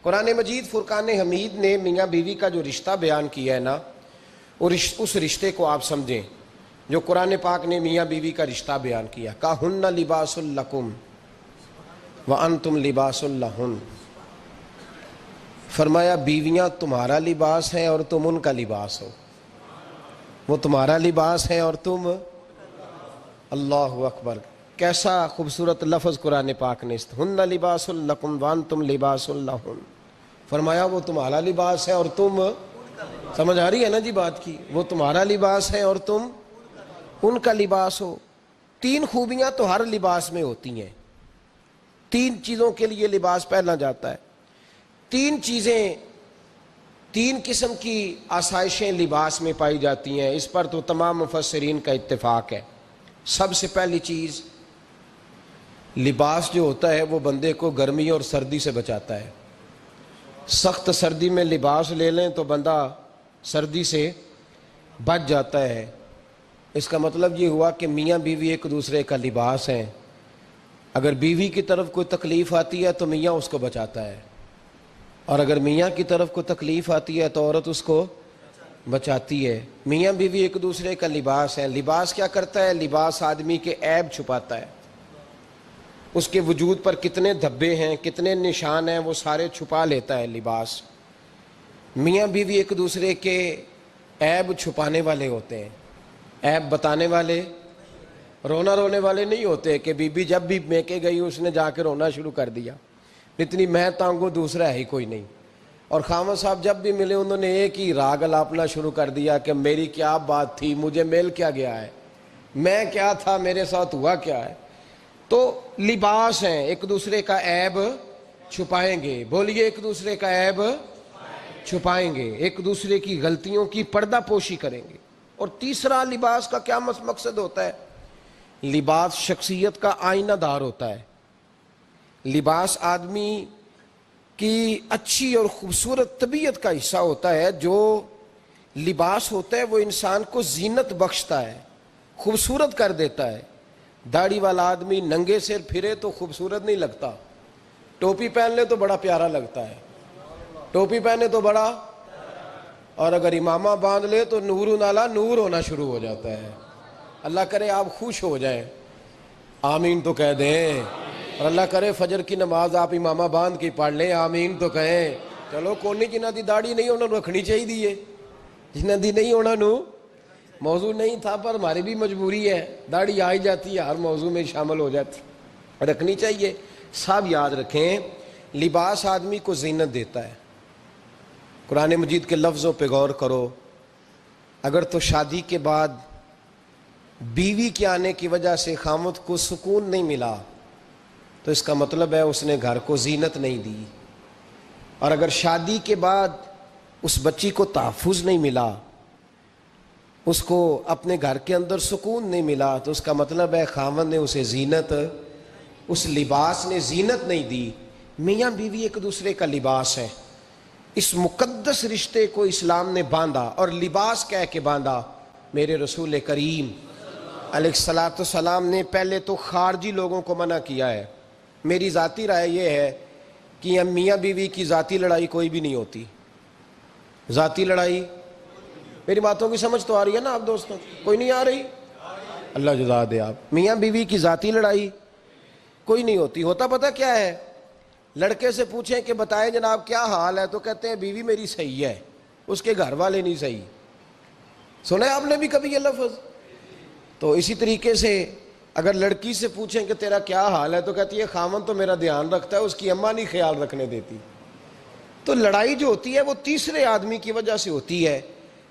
قرآن مجید فرقان حمید نے میاں بیوی کا جو رشتہ بیان کیا ہے نا، اس رشتے کو آپ سمجھیں جو قرآن پاک نے میاں بیوی کا رشتہ بیان کیا۔ کہن لباس لکم وانتم لباس لہن، فرمایا بیویاں تمہارا لباس ہیں اور تم ان کا لباس ہو۔ وہ تمہارا لباس ہے اور تم، اللہ اکبر، کیسا خوبصورت لفظ قرآن پاک نے، ہن لباس لکم وانتم لباس لہن، فرمایا وہ تمہارا لباس ہے اور تم، سمجھ آ رہی ہے نا جی بات کی، وہ تمہارا لباس ہے اور تم ان کا لباس ہو۔ تین خوبیاں تو ہر لباس میں ہوتی ہیں، تین چیزوں کے لیے لباس پہنا جاتا ہے، تین چیزیں، تین قسم کی آسائشیں لباس میں پائی جاتی ہیں، اس پر تو تمام مفسرین کا اتفاق ہے۔ سب سے پہلی چیز، لباس جو ہوتا ہے وہ بندے کو گرمی اور سردی سے بچاتا ہے۔ سخت سردی میں لباس لے لیں تو بندہ سردی سے بچ جاتا ہے۔ اس کا مطلب یہ ہوا کہ میاں بیوی ایک دوسرے کا لباس ہیں۔ اگر بیوی کی طرف کوئی تکلیف آتی ہے تو میاں اس کو بچاتا ہے، اور اگر میاں کی طرف کوئی تکلیف آتی ہے تو عورت اس کو بچاتی ہے۔ میاں بیوی ایک دوسرے کا لباس ہے۔ لباس کیا کرتا ہے؟ لباس آدمی کے عیب چھپاتا ہے، اس کے وجود پر کتنے دھبے ہیں، کتنے نشان ہیں، وہ سارے چھپا لیتا ہے لباس۔ میاں بیوی ایک دوسرے کے عیب چھپانے والے ہوتے ہیں، عیب بتانے والے، رونا رونے والے نہیں ہوتے کہ بی بی جب بھی میکے گئی اس نے جا کے رونا شروع کر دیا، اتنی میں تانگو دوسرا ہے ہی کوئی نہیں۔ اور خامد صاحب جب بھی ملے انہوں نے ایک ہی راگ الاپنا شروع کر دیا کہ میری کیا بات تھی، مجھے مل کیا گیا ہے، میں کیا تھا، میرے ساتھ ہوا کیا ہے۔ تو لباس ہیں، ایک دوسرے کا عیب چھپائیں گے، بولیے ایک دوسرے کا عیب چھپائیں گے، ایک دوسرے کی غلطیوں کی پردہ پوشی کریں گے۔ اور تیسرا لباس کا کیا مقصد ہوتا ہے؟ لباس شخصیت کا آئینہ دار ہوتا ہے۔ لباس آدمی کی اچھی اور خوبصورت طبیعت کا حصہ ہوتا ہے۔ جو لباس ہوتا ہے وہ انسان کو زینت بخشتا ہے، خوبصورت کر دیتا ہے۔ داڑھی والا آدمی ننگے سر پھرے تو خوبصورت نہیں لگتا، ٹوپی پہن لے تو بڑا پیارا لگتا ہے، ٹوپی پہنے تو بڑا، اور اگر امامہ باندھ لے تو نور نالا نور ہونا شروع ہو جاتا ہے۔ اللہ کرے آپ خوش ہو جائیں، آمین تو کہہ دیں، اور اللہ کرے فجر کی نماز آپ امامہ باندھ کے پڑھ لیں، آمین تو کہیں۔ چلو کونی جنہ دی داڑھی نہیں انہوں نے رکھنی چاہیے دیئے، جنہ دی نہیں ہونا نو موضوع نہیں تھا، پر ہماری بھی مجبوری ہے، داڑھی آئی جاتی ہے ہر موضوع میں شامل ہو جاتی، رکھنی چاہیے۔ سب یاد رکھیں لباس آدمی کو زینت دیتا ہے۔ قرآن مجید کے لفظوں پہ غور کرو، اگر تو شادی کے بعد بیوی کے آنے کی وجہ سے خامد کو سکون نہیں ملا تو اس کا مطلب ہے اس نے گھر کو زینت نہیں دی، اور اگر شادی کے بعد اس بچی کو تحفظ نہیں ملا، اس کو اپنے گھر کے اندر سکون نہیں ملا، تو اس کا مطلب ہے خامد نے اسے زینت، اس لباس نے زینت نہیں دی۔ میاں بیوی ایک دوسرے کا لباس ہے۔ اس مقدس رشتے کو اسلام نے باندھا، اور لباس کہہ کے باندھا۔ میرے رسول کریم علیہ السلام نے پہلے تو خارجی لوگوں کو منع کیا ہے۔ میری ذاتی رائے یہ ہے کہ میاں بیوی کی ذاتی لڑائی کوئی بھی نہیں ہوتی، ذاتی لڑائی، میری باتوں کی سمجھ تو آ رہی ہے نا آپ دوستوں؟ کوئی نہیں آ رہی؟ اللہ جزا دے آپ۔ میاں بیوی کی ذاتی لڑائی کوئی نہیں ہوتی۔ ہوتا پتہ کیا ہے؟ لڑکے سے پوچھیں کہ بتائیں جناب کیا حال ہے، تو کہتے ہیں بیوی میری صحیح ہے، اس کے گھر والے نہیں صحیح۔ سنا ہے آپ نے بھی کبھی یہ لفظ؟ تو اسی طریقے سے اگر لڑکی سے پوچھیں کہ تیرا کیا حال ہے، تو کہتی ہے خامن تو میرا دھیان رکھتا ہے، اس کی اماں نہیں خیال رکھنے دیتی۔ تو لڑائی جو ہوتی ہے وہ تیسرے آدمی کی وجہ سے ہوتی ہے۔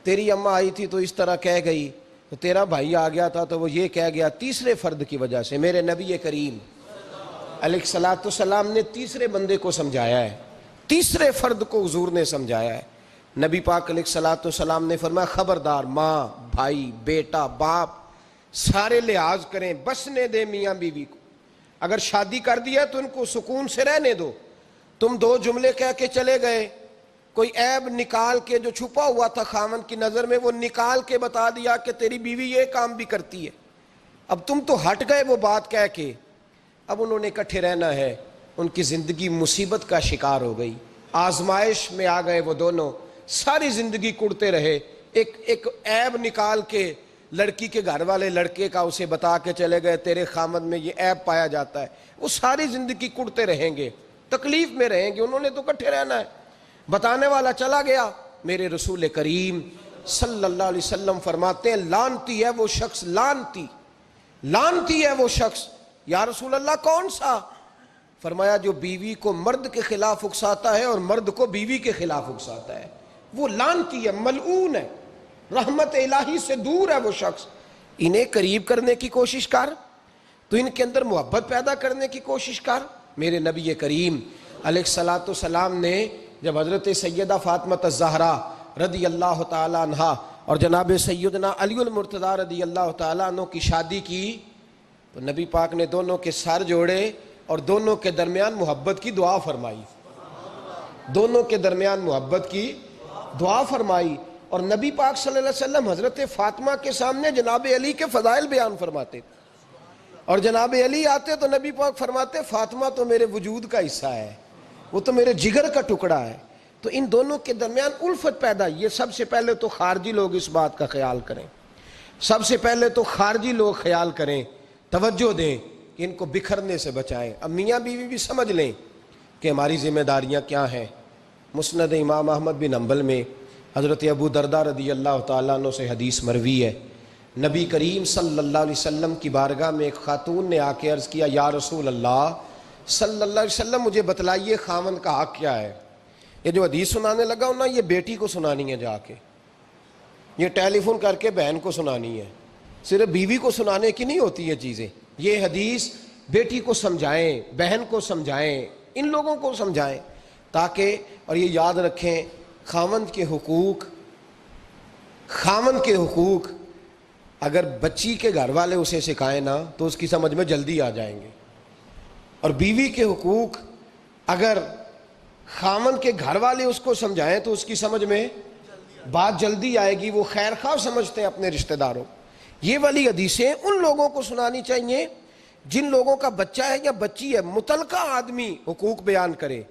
تیری اماں آئی تھی تو اس طرح کہہ گئی، تو تیرا بھائی آ گیا تھا تو وہ یہ کہہ گیا، تیسرے فرد کی وجہ سے۔ میرے نبی کریم علیہ السلام نے تیسرے بندے کو سمجھایا ہے، تیسرے فرد کو حضور نے سمجھایا ہے۔ نبی پاک علیہ السلام نے فرمایا خبردار، ماں، بھائی، بیٹا، باپ سارے لحاظ کریں، بسنے دیں میاں بیوی کو۔ اگر شادی کر دیا تو ان کو سکون سے رہنے دو۔ تم دو جملے کہہ کے چلے گئے، کوئی عیب نکال کے جو چھپا ہوا تھا خامن کی نظر میں وہ نکال کے بتا دیا کہ تیری بیوی یہ کام بھی کرتی ہے، اب تم تو ہٹ گئے وہ بات کہہ کے، اب انہوں نے اکٹھے رہنا ہے، ان کی زندگی مصیبت کا شکار ہو گئی۔ آزمائش میں آ گئے وہ دونوں، ساری زندگی کڑتے رہے، ایک عیب نکال کے لڑکی کے گھر والے لڑکے کا اسے بتا کے چلے گئے تیرے خامد میں یہ عیب پایا جاتا ہے، وہ ساری زندگی کڑتے رہیں گے، تکلیف میں رہیں گے، انہوں نے تو اکٹھے رہنا ہے۔ بتانے والا چلا گیا، میرے رسول کریم صلی اللہ علیہ وسلم فرماتے ہیں لعنتی ہے وہ شخص، لعنتی ہے وہ شخص۔ یا رسول اللہ کون سا؟ فرمایا جو بیوی کو مرد کے خلاف اکساتا ہے اور مرد کو بیوی کے خلاف اکساتا ہے، وہ لعنتی ہے، ملعون ہے، رحمت الہی سے دور ہے وہ شخص۔ انہیں قریب کرنے کی کوشش کر، تو ان کے اندر محبت پیدا کرنے کی کوشش کر۔ میرے نبی کریم علیہ الصلوۃ والسلام نے جب حضرت سیدہ فاطمہ الزہرا رضی اللہ تعالی عنہا اور جناب سیدنا علی المرتضیٰ رضی اللہ تعالی عنہ کی شادی کی تو نبی پاک نے دونوں کے سر جوڑے اور دونوں کے درمیان محبت کی دعا فرمائی، دونوں کے درمیان محبت کی دعا فرمائی۔ اور نبی پاک صلی اللہ علیہ وسلم حضرت فاطمہ کے سامنے جناب علی کے فضائل بیان فرماتے، اور جناب علی آتے تو نبی پاک فرماتے فاطمہ تو میرے وجود کا حصہ ہے، وہ تو میرے جگر کا ٹکڑا ہے۔ تو ان دونوں کے درمیان الفت پیدا، یہ سب سے پہلے تو خارجی لوگ اس بات کا خیال کریں، سب سے پہلے تو خارجی لوگ خیال کریں، توجہ دیں کہ ان کو بکھرنے سے بچائیں۔ اب میاں بیوی بھی سمجھ لیں کہ ہماری ذمہ داریاں کیا ہیں۔ مسند امام احمد بن حنبل میں حضرت ابو درداء رضی اللہ تعالیٰ عنہ سے حدیث مروی ہے، نبی کریم صلی اللہ علیہ وسلم کی بارگاہ میں ایک خاتون نے آ کے عرض کیا یا رسول اللہ صلی اللہ علیہ وسلم مجھے بتلائیے خاوند کا حق کیا ہے۔ یہ جو حدیث سنانے لگا ہوں نا، یہ بیٹی کو سنانی ہے، جا کے یہ ٹیلی فون کر کے بہن کو سنانی ہے، صرف بیوی کو سنانے کی نہیں ہوتی یہ چیزیں۔ یہ حدیث بیٹی کو سمجھائیں، بہن کو سمجھائیں، ان لوگوں کو سمجھائیں تاکہ، اور یہ یاد رکھیں خاوند کے حقوق اگر بچی کے گھر والے اسے سکھائیں نا تو اس کی سمجھ میں جلدی آ جائیں گے، اور بیوی کے حقوق اگر خاوند کے گھر والے اس کو سمجھائیں تو اس کی سمجھ میں بات جلدی آئے گی، وہ خیر خواہ سمجھتے ہیں اپنے رشتہ داروں۔ یہ والی حدیثیں ان لوگوں کو سنانی چاہیے جن لوگوں کا بچہ ہے یا بچی ہے، متعلقہ آدمی حقوق بیان کرے۔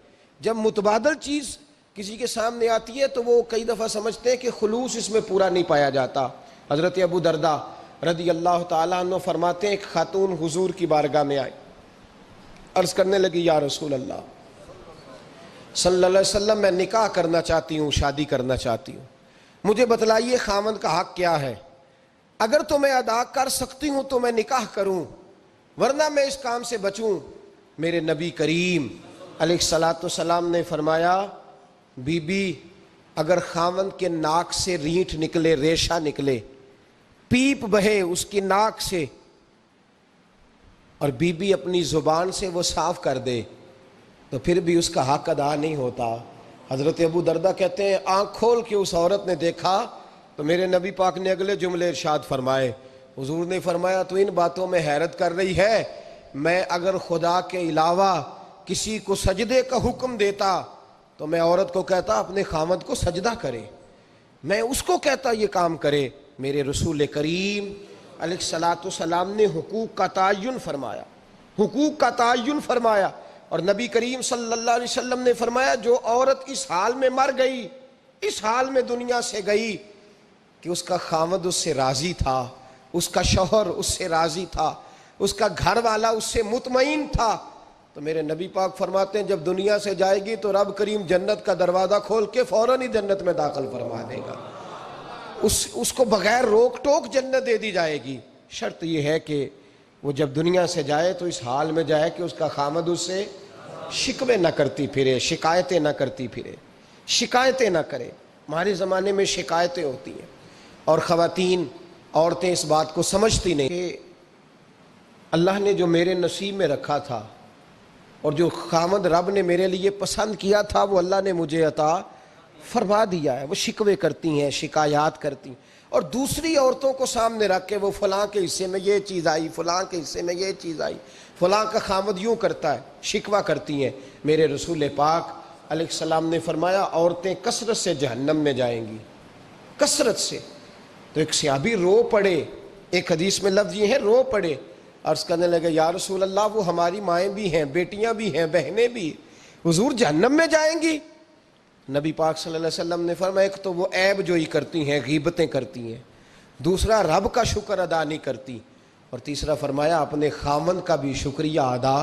جب متبادل چیز کسی کے سامنے آتی ہے تو وہ کئی دفعہ سمجھتے ہیں کہ خلوص اس میں پورا نہیں پایا جاتا۔ حضرت ابو درداء رضی اللہ تعالیٰ عنہ فرماتے ہیں ایک خاتون حضور کی بارگاہ میں آئی، عرض کرنے لگی یا رسول اللہ صلی اللہ علیہ وسلم میں نکاح کرنا چاہتی ہوں، شادی کرنا چاہتی ہوں، مجھے بتلائیے خاوند کا حق کیا ہے، اگر تو میں ادا کر سکتی ہوں تو میں نکاح کروں ورنہ میں اس کام سے بچوں۔ میرے نبی کریم علیہ الصلوۃ والسلام نے فرمایا بی بی اگر خاوند کے ناک سے رینٹ نکلے، ریشہ نکلے، پیپ بہے اس کی ناک سے، اور بی بی اپنی زبان سے وہ صاف کر دے تو پھر بھی اس کا حق ادا نہیں ہوتا۔ حضرت ابو درداء کہتے ہیں آنکھ کھول کے اس عورت نے دیکھا تو میرے نبی پاک نے اگلے جملے ارشاد فرمائے، حضور نے فرمایا تو ان باتوں میں حیرت کر رہی ہے، میں اگر خدا کے علاوہ کسی کو سجدے کا حکم دیتا تو میں عورت کو کہتا اپنے خاوند کو سجدہ کرے، میں اس کو کہتا یہ کام کرے۔ میرے رسول کریم علیہ الصلوۃ والسلام نے حقوق کا تعین فرمایا، حقوق کا تعین فرمایا، اور نبی کریم صلی اللہ علیہ وسلم نے فرمایا جو عورت اس حال میں مر گئی، اس حال میں دنیا سے گئی کہ اس کا خاوند اس سے راضی تھا، اس کا شوہر اس سے راضی تھا، اس کا گھر والا اس سے مطمئن تھا، تو میرے نبی پاک فرماتے ہیں جب دنیا سے جائے گی تو رب کریم جنت کا دروازہ کھول کے فوراً ہی جنت میں داخل فرما دے گا، اس کو بغیر روک ٹوک جنت دے دی جائے گی۔ شرط یہ ہے کہ وہ جب دنیا سے جائے تو اس حال میں جائے کہ اس کا خاوند اس سے شکوے نہ کرتی پھرے، شکایتیں نہ کرتی پھرے، شکایتیں نہ کرے۔ ہمارے زمانے میں شکایتیں ہوتی ہیں اور خواتین، عورتیں اس بات کو سمجھتی نہیں کہ اللہ نے جو میرے نصیب میں رکھا تھا اور جو خاوند رب نے میرے لیے پسند کیا تھا وہ اللہ نے مجھے عطا فرما دیا ہے۔ وہ شکوے کرتی ہیں، شکایات کرتی ہیں، اور دوسری عورتوں کو سامنے رکھ کے وہ فلاں کے حصے میں یہ چیز آئی، فلاں کے حصے میں یہ چیز آئی، فلاں کا خاوند یوں کرتا ہے، شکوہ کرتی ہیں۔ میرے رسول پاک علیہ السلام نے فرمایا عورتیں کثرت سے جہنم میں جائیں گی، کثرت سے۔ تو ایک صحابی رو پڑے، ایک حدیث میں لفظ یہ ہے رو پڑے، عرض کرنے لگے یا رسول اللہ وہ ہماری مائیں بھی ہیں، بیٹیاں بھی ہیں، بہنیں بھی، حضور جہنم میں جائیں گی؟ نبی پاک صلی اللہ علیہ وسلم نے فرمایا ایک تو وہ عیب جوئی کرتی ہیں، غیبتیں کرتی ہیں، دوسرا رب کا شکر ادا نہیں کرتی، اور تیسرا فرمایا اپنے خامند کا بھی شکریہ ادا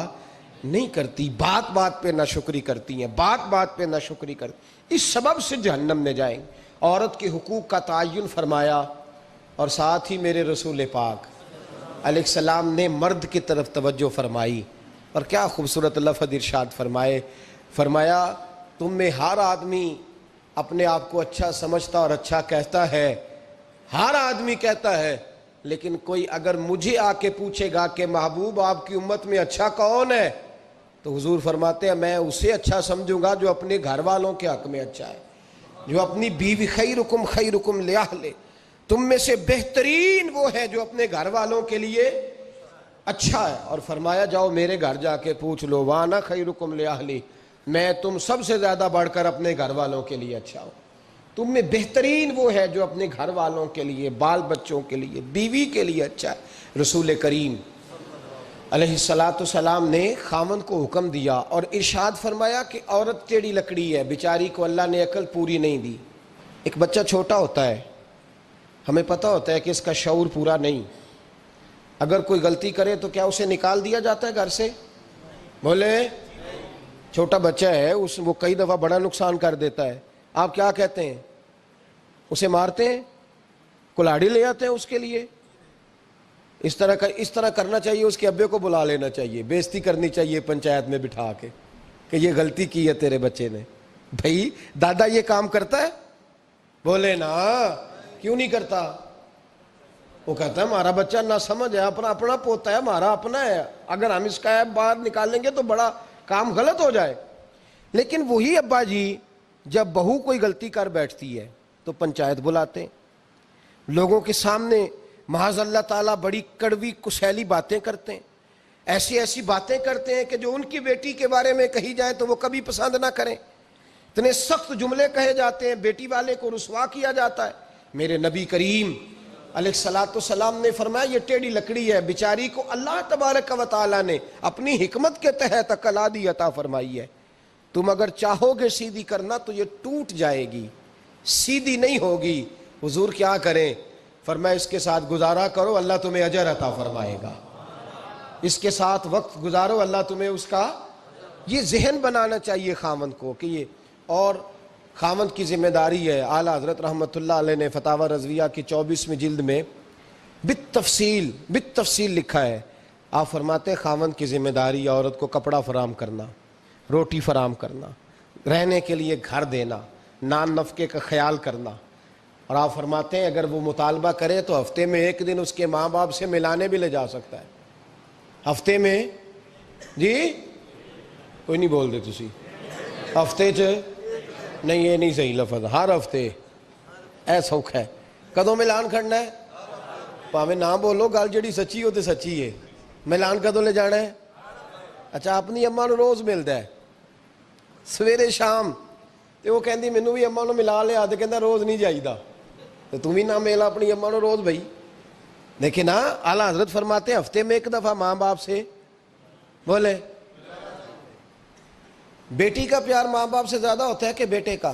نہیں کرتی، بات بات پہ ناشکری کرتی ہیں، بات بات پہ ناشکری کرتی، اس سبب سے جہنم میں جائیں گے۔ عورت کے حقوق کا تعین فرمایا، اور ساتھ ہی میرے رسول پاک علیہ السلام نے مرد کی طرف توجہ فرمائی، اور کیا خوبصورت لفظ ارشاد فرمایا تم میں ہر آدمی اپنے آپ کو اچھا سمجھتا اور اچھا کہتا ہے، ہر آدمی کہتا ہے، لیکن کوئی اگر مجھے آ کے پوچھے گا کہ محبوب آپ کی امت میں اچھا کون ہے، تو حضور فرماتے ہیں میں اسے اچھا سمجھوں گا جو اپنے گھر والوں کے حق میں اچھا ہے، جو اپنی بیوی خیرکم لأہلہ، تم میں سے بہترین وہ ہے جو اپنے گھر والوں کے لیے اچھا ہے، اور فرمایا جاؤ میرے گھر جا کے پوچھ لو وانا خیرکم لأہلی، میں تم سب سے زیادہ بڑھ کر اپنے گھر والوں کے لیے اچھا ہوں، تم میں بہترین وہ ہے جو اپنے گھر والوں کے لیے، بال بچوں کے لیے، بیوی کے لیے اچھا ہے۔ رسول کریم علیہ السلام نے خاوند کو حکم دیا اور ارشاد فرمایا کہ عورت ٹیڑھی لکڑی ہے، بیچاری کو اللہ نے عقل پوری نہیں دی۔ ایک بچہ چھوٹا ہوتا ہے، ہمیں پتہ ہوتا ہے کہ اس کا شعور پورا نہیں، اگر کوئی غلطی کرے تو کیا اسے نکال دیا جاتا ہے گھر سے؟ بولے، چھوٹا بچہ ہے، وہ کئی دفعہ بڑا نقصان کر دیتا ہے، آپ کیا کہتے ہیں؟ اسے مارتے ہیں، کلاڑی لے آتے ہیں اس کے لیے؟ اس طرح کرنا چاہیے، اس کے ابے کو بلا لینا چاہیے، بےزتی کرنی چاہیے پنچایت میں بٹھا کے کہ یہ غلطی کی ہے تیرے بچے نے۔ بھائی دادا یہ کام کرتا ہے؟ بولے نا، کیوں نہیں کرتا؟ وہ کہتا ہے ہمارا بچہ نہ سمجھ ہے، اپنا پوتا ہے، ہمارا اپنا ہے، اگر ہم اس کا باہر نکالیں گے تو بڑا کام غلط ہو جائے۔ لیکن وہی ابا جی جب بہو کوئی غلطی کر بیٹھتی ہے تو پنچایت بلاتے ہیں، لوگوں کے سامنے معاذ اللہ تعالیٰ بڑی کڑوی کسیلی باتیں کرتے ہیں، ایسی باتیں کرتے ہیں کہ جو ان کی بیٹی کے بارے میں کہی جائے تو وہ کبھی پسند نہ کریں، اتنے سخت جملے کہے جاتے ہیں، بیٹی والے کو رسوا کیا جاتا ہے۔ میرے نبی کریم علیہ السلام نے فرمایا یہ ٹیڑھی لکڑی ہے، بیچاری کو اللہ تبارک و تعالیٰ نے اپنی حکمت کے تحت عقل عادی عطا فرمائی ہے، تم اگر چاہو گے سیدھی کرنا تو یہ ٹوٹ جائے گی، سیدھی نہیں ہوگی۔ حضور کیا کریں؟ فرمایا اس کے ساتھ گزارا کرو، اللہ تمہیں اجر عطا فرمائے گا، اس کے ساتھ وقت گزارو، اللہ تمہیں اس کا، یہ ذہن بنانا چاہیے خاوند کو کہ یہ، اور خاوند کی ذمہ داری ہے۔ اعلیٰ حضرت رحمۃ اللہ علیہ نے فتاوی رضویہ کی 24ویں جلد میں بالتفصیل لکھا ہے، آپ فرماتے ہیں خاوند کی ذمہ داری ہے عورت کو کپڑا فراہم کرنا، روٹی فراہم کرنا، رہنے کے لیے گھر دینا، نان نفقے کا خیال کرنا، اور آپ فرماتے ہیں اگر وہ مطالبہ کرے تو ہفتے میں ایک دن اس کے ماں باپ سے ملانے بھی لے جا سکتا ہے، ہفتے میں، جی کوئی نہیں بول دے تسی، ہفتے نہیں، یہ نہیں صحیح لفظ، ہر ہفتے اے سوکھ ہے، کدوں ملان کھڑنا ہے؟ پاویں نہ بولو، گل جڑی سچی ہو تے سچی ہے، ملان کدوں لے جانا ہے؟ اچھا اپنی اماں نو روز ملتا ہے سویرے شام، تے وہ کہندی مینوں بھی اماں نو ملا لیا، تے کہندا روز نہیں جائیدا، تے تم بھی نہ ملا اپنی اماں نو روز بھائی۔ لیکن ہاں اعلیٰ حضرت فرماتے ہیں ہفتے میں ایک دفعہ ماں باپ سے، بولے، بیٹی کا پیار ماں باپ سے زیادہ ہوتا ہے کہ بیٹے کا؟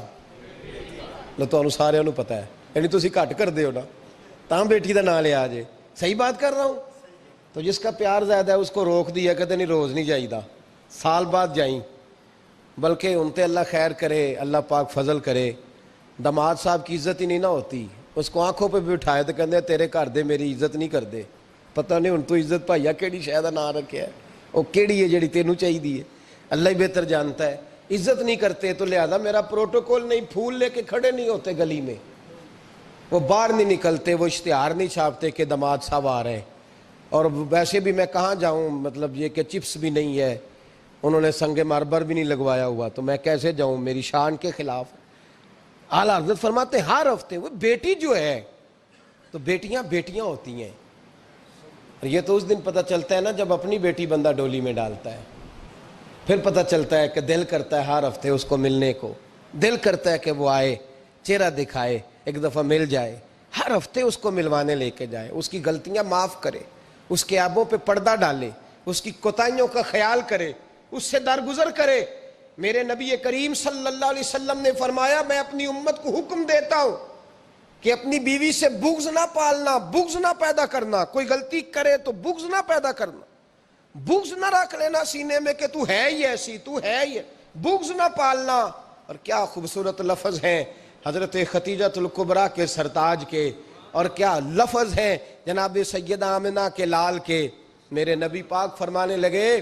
لو تو سارے نو پتا ہے، یعنی تسی گھٹ کر دے ہو نا، تاں بیٹی دا نام لیا جے، صحیح بات کر رہا ہوں؟ تو جس کا پیار زیادہ ہے اس کو روک دیا، کہتے نہیں روز نہیں جائیدا، سال بعد جائیں، بلکہ ان تے اللہ خیر کرے، اللہ پاک فضل کرے، داماد صاحب کی عزت ہی نہیں نہ ہوتی، اس کو آنکھوں پہ بھی اٹھائے تو کہتے تیرے گھر دے میری عزت نہیں کر دے، پتہ نہیں ہن تو عزت بھائیا کیڑی شے دا نام رکھیا ہے، وہ کیڑی ہے جڑی تینوں چاہیے ہے، اللہ ہی بہتر جانتا ہے۔ عزت نہیں کرتے تو لہذا میرا پروٹوکول نہیں، پھول لے کے کھڑے نہیں ہوتے گلی میں، وہ باہر نہیں نکلتے، وہ اشتہار نہیں چھاپتے کہ داماد صاحب آ رہے ہیں، اور ویسے بھی میں کہاں جاؤں، مطلب یہ کہ چپس بھی نہیں ہے، انہوں نے سنگ مرمر بھی نہیں لگوایا ہوا، تو میں کیسے جاؤں، میری شان کے خلاف۔ اعلیٰ حضرت فرماتے ہیں ہر ہفتے وہ بیٹی جو ہے، تو بیٹیاں بیٹیاں ہوتی ہیں، اور یہ تو اس دن پتہ چلتا ہے نا جب اپنی بیٹی بندہ ڈولی میں ڈالتا ہے، پھر پتہ چلتا ہے کہ دل کرتا ہے ہر ہفتے اس کو ملنے کو، دل کرتا ہے کہ وہ آئے، چہرہ دکھائے، ایک دفعہ مل جائے، ہر ہفتے اس کو ملوانے لے کے جائے، اس کی غلطیاں معاف کرے، اس کے عیبوں پہ پردہ ڈالے، اس کی کوتاہیوں کا خیال کرے، اس سے درگزر کرے، میرے نبی کریم صلی اللہ علیہ وسلم نے فرمایا میں اپنی امت کو حکم دیتا ہوں کہ اپنی بیوی سے بغض نہ پالنا، بغض نہ پیدا کرنا، کوئی غلطی کرے تو بغض نہ پیدا کرنا، بغض نہ رکھ لینا سینے میں کہ تو ہے ہی ایسی، تو ہے ہی، بغض نہ پالنا۔ اور کیا خوبصورت لفظ ہیں حضرت خدیجہ الکبریٰ کے سرتاج کے، اور کیا لفظ ہیں جناب سیدہ آمنہ کے لال کے۔ میرے نبی پاک فرمانے لگے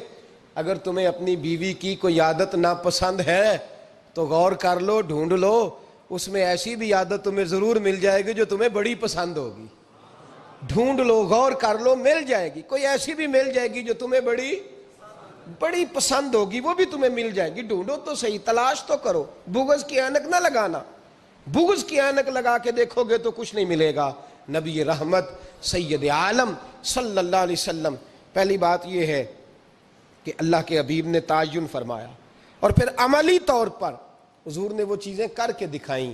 اگر تمہیں اپنی بیوی کی کوئی عادت ناپسند ہے تو غور کر لو، ڈھونڈ لو، اس میں ایسی بھی عادت تمہیں ضرور مل جائے گی جو تمہیں بڑی پسند ہوگی۔ ڈھونڈ لو، غور کر لو، مل جائے گی، کوئی ایسی بھی مل جائے گی جو تمہیں بڑی پسند ہوگی، وہ بھی تمہیں مل جائے گی۔ ڈھونڈو تو صحیح، تلاش تو کرو، بغض کی اینک نہ لگانا، بغض کی اینک لگا کے دیکھو گے تو کچھ نہیں ملے گا۔ نبی رحمت سید عالم صلی اللہ علیہ وسلم، پہلی بات یہ ہے کہ اللہ کے حبیب نے تعین فرمایا، اور پھر عملی طور پر حضور نے وہ چیزیں کر کے دکھائیں